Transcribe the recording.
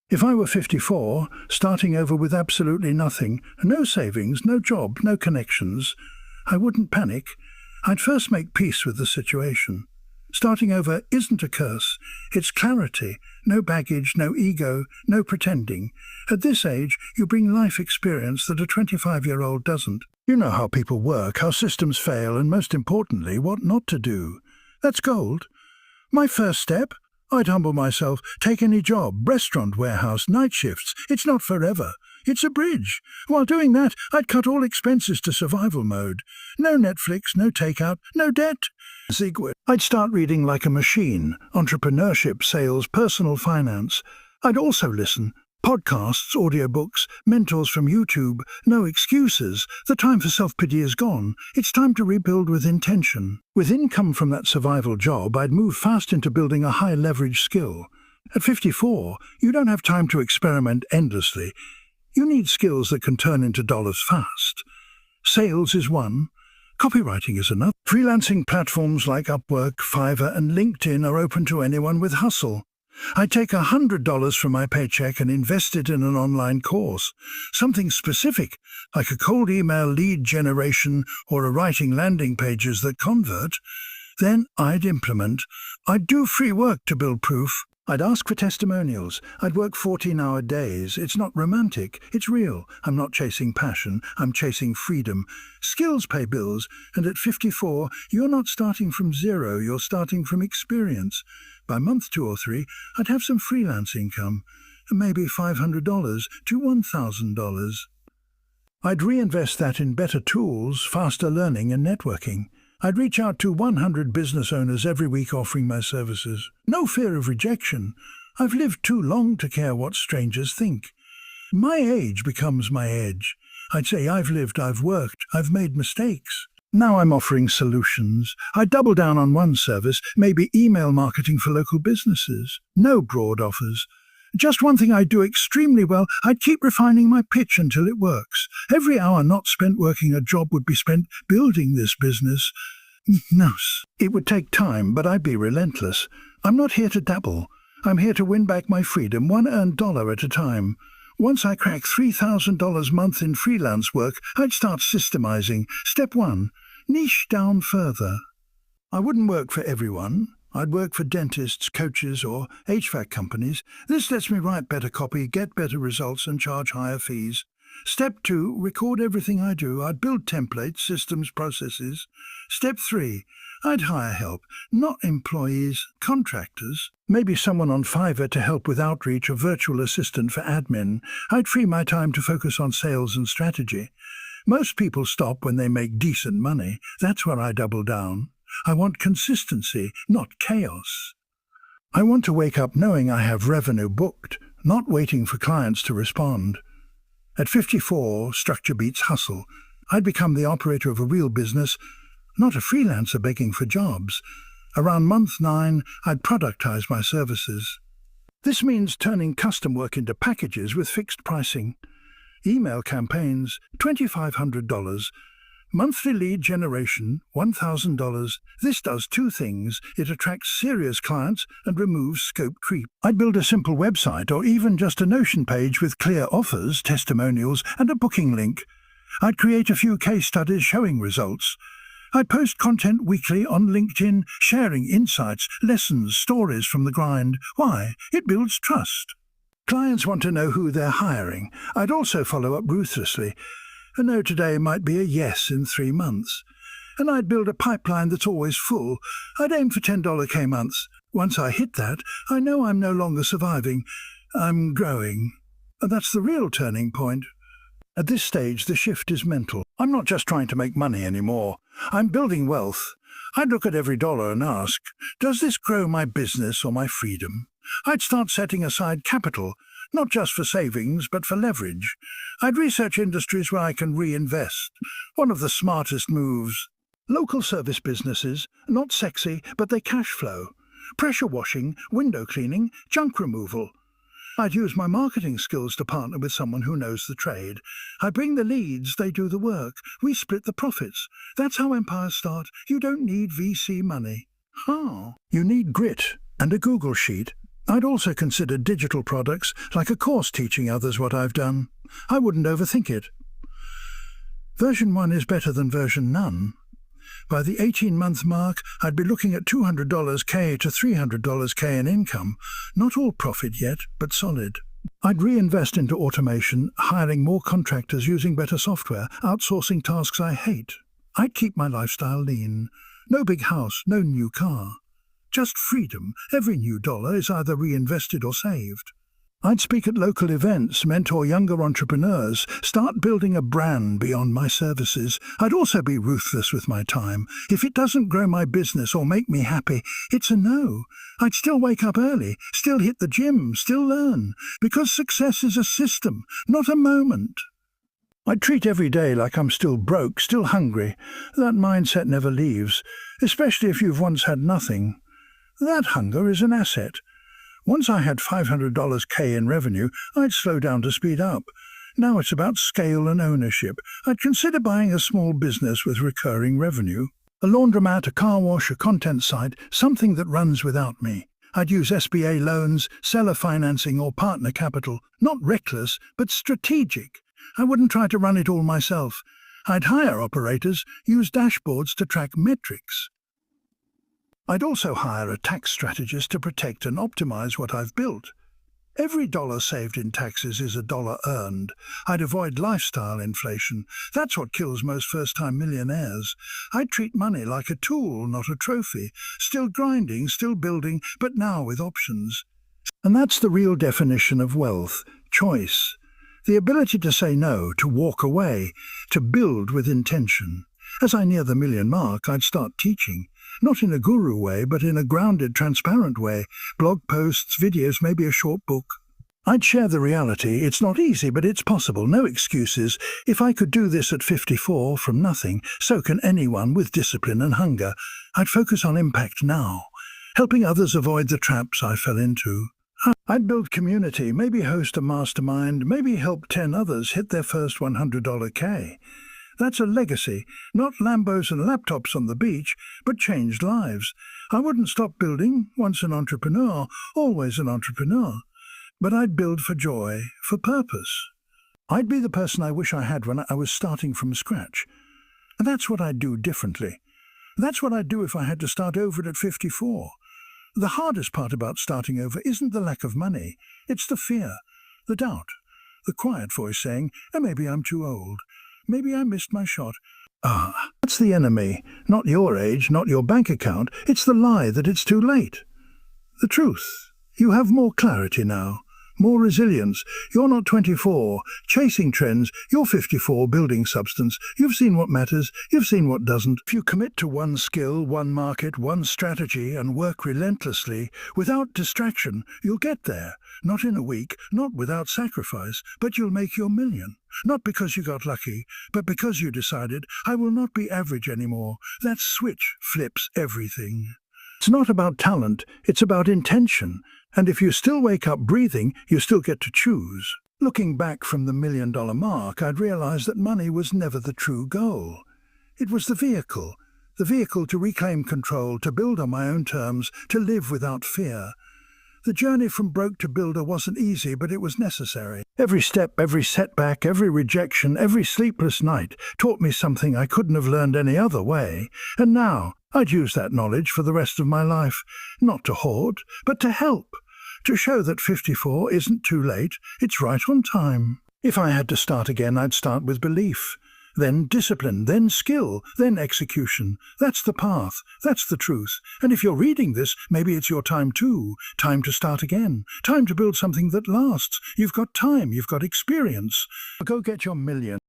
If I were 54, starting over with absolutely nothing, no savings, no job, no connections, I wouldn't panic. I'd first make peace with the situation. Starting over isn't a curse, it's clarity, no baggage, no ego, no pretending. At this age, you bring life experience that a 25-year-old doesn't. You know how people work, how systems fail, and most importantly, what not to do. That's gold. My first step? I'd humble myself, take any job, restaurant, warehouse, night shifts. It's not forever. It's a bridge. While doing that, I'd cut all expenses to survival mode. No Netflix, no takeout, no debt. I'd start reading like a machine, entrepreneurship, sales, personal finance. I'd also listen. Podcasts, audiobooks, mentors from YouTube, no excuses. The time for self-pity is gone. It's time to rebuild with intention. With income from that survival job, I'd move fast into building a high-leverage skill. At 54, you don't have time to experiment endlessly. You need skills that can turn into dollars fast. Sales is one. Copywriting is another. Freelancing platforms like Upwork, Fiverr, and LinkedIn are open to anyone with hustle. I'd take $100 from my paycheck and invest it in an online course. Something specific, like a cold email lead generation or a writing landing pages that convert. Then I'd implement. I'd do free work to build proof. I'd ask for testimonials. I'd work 14-hour days. It's not romantic. It's real. I'm not chasing passion. I'm chasing freedom. Skills pay bills. And at 54, you're not starting from zero. You're starting from experience. By month 2 or 3, I'd have some freelance income. Maybe $500 to $1,000. I'd reinvest that in better tools, faster learning and networking. I'd reach out to 100 business owners every week offering my services. No fear of rejection. I've lived too long to care what strangers think. My age becomes my edge. I'd say I've lived, I've worked, I've made mistakes. Now I'm offering solutions. I'd double down on one service, maybe email marketing for local businesses. No broad offers. Just one thing I do extremely well, I'd keep refining my pitch until it works. Every hour not spent working a job would be spent building this business. No, it would take time, but I'd be relentless. I'm not here to dabble. I'm here to win back my freedom, one earned dollar at a time. Once I crack $3,000 a month in freelance work, I'd start systemizing. Step 1, niche down further. I wouldn't work for everyone. I'd work for dentists, coaches, or HVAC companies. This lets me write better copy, get better results, and charge higher fees. Step 2, record everything I do. I'd build templates, systems, processes. Step 3, I'd hire help, not employees, contractors. Maybe someone on Fiverr to help with outreach, or virtual assistant for admin. I'd free my time to focus on sales and strategy. Most people stop when they make decent money. That's where I double down. I want consistency, not chaos. I want to wake up knowing I have revenue booked, not waiting for clients to respond. At 54, structure beats hustle. I'd become the operator of a real business, not a freelancer begging for jobs. Around month 9, I'd productize my services. This means turning custom work into packages with fixed pricing. Email campaigns, $2,500. Monthly lead generation, $1,000. This does 2 things. It attracts serious clients and removes scope creep. I'd build a simple website or even just a Notion page with clear offers, testimonials, and a booking link. I'd create a few case studies showing results. I'd post content weekly on LinkedIn, sharing insights, lessons, stories from the grind. Why? It builds trust. Clients want to know who they're hiring. I'd also follow up ruthlessly. A no today might be a yes in 3 months. And I'd build a pipeline that's always full. I'd aim for $10K months. Once I hit that, I know I'm no longer surviving. I'm growing. And that's the real turning point. At this stage, the shift is mental. I'm not just trying to make money anymore. I'm building wealth. I'd look at every dollar and ask, does this grow my business or my freedom? I'd start setting aside capital, not just for savings, but for leverage. I'd research industries where I can reinvest. One of the smartest moves. Local service businesses, not sexy, but they cash flow. Pressure washing, window cleaning, junk removal. I'd use my marketing skills to partner with someone who knows the trade. I bring the leads, they do the work. We split the profits. That's how empires start. You don't need VC money. You need grit and a Google sheet. I'd also consider digital products, like a course teaching others what I've done. I wouldn't overthink it. Version 1 is better than version none. By the 18-month mark, I'd be looking at $200 K to $300 K in income. Not all profit yet, but solid. I'd reinvest into automation, hiring more contractors using better software, outsourcing tasks I hate. I'd keep my lifestyle lean. No big house, no new car. Just freedom. Every new dollar is either reinvested or saved. I'd speak at local events, mentor younger entrepreneurs, start building a brand beyond my services. I'd also be ruthless with my time. If it doesn't grow my business or make me happy, it's a no. I'd still wake up early, still hit the gym, still learn, because success is a system, not a moment. I'd treat every day like I'm still broke, still hungry. That mindset never leaves, especially if you've once had nothing. That hunger is an asset. Once I had $500 K in revenue, I'd slow down to speed up. Now it's about scale and ownership. I'd consider buying a small business with recurring revenue. A laundromat, a car wash, a content site, something that runs without me. I'd use SBA loans, seller financing or partner capital. Not reckless, but strategic. I wouldn't try to run it all myself. I'd hire operators, use dashboards to track metrics. I'd also hire a tax strategist to protect and optimize what I've built. Every dollar saved in taxes is a dollar earned. I'd avoid lifestyle inflation. That's what kills most first-time millionaires. I'd treat money like a tool, not a trophy. Still grinding, still building, but now with options. And that's the real definition of wealth: choice. The ability to say no, to walk away, to build with intention. As I near the million mark, I'd start teaching. Not in a guru way, but in a grounded, transparent way. Blog posts, videos, maybe a short book. I'd share the reality. It's not easy, but it's possible. No excuses. If I could do this at 54 from nothing, so can anyone with discipline and hunger. I'd focus on impact now, helping others avoid the traps I fell into. I'd build community, maybe host a mastermind, maybe help 10 others hit their first $100 K. That's a legacy, not Lambos and laptops on the beach, but changed lives. I wouldn't stop building, once an entrepreneur, always an entrepreneur. But I'd build for joy, for purpose. I'd be the person I wish I had when I was starting from scratch. And that's what I'd do differently. That's what I'd do if I had to start over at 54. The hardest part about starting over isn't the lack of money. It's the fear, the doubt, the quiet voice saying, maybe I'm too old. Maybe I missed my shot. That's the enemy. Not your age, not your bank account. It's the lie that it's too late. The truth. You have more clarity now, more resilience. You're not 24, chasing trends. You're 54, building substance. You've seen what matters. You've seen what doesn't. If you commit to one skill, one market, one strategy, and work relentlessly, without distraction, you'll get there. Not in a week, not without sacrifice, but you'll make your million. Not because you got lucky, but because you decided, I will not be average anymore. That switch flips everything. It's not about talent, it's about intention. And if you still wake up breathing, you still get to choose. Looking back from the $1 million mark, I'd realized that money was never the true goal. It was the vehicle to reclaim control, to build on my own terms, to live without fear. The journey from broke to builder wasn't easy, but it was necessary. Every step, every setback, every rejection, every sleepless night taught me something I couldn't have learned any other way. And now, I'd use that knowledge for the rest of my life, not to hoard, but to help, to show that 54 isn't too late, it's right on time. If I had to start again, I'd start with belief, then discipline, then skill, then execution. That's the path, that's the truth. And if you're reading this, maybe it's your time too. Time to start again, time to build something that lasts. You've got time, you've got experience. Go get your million.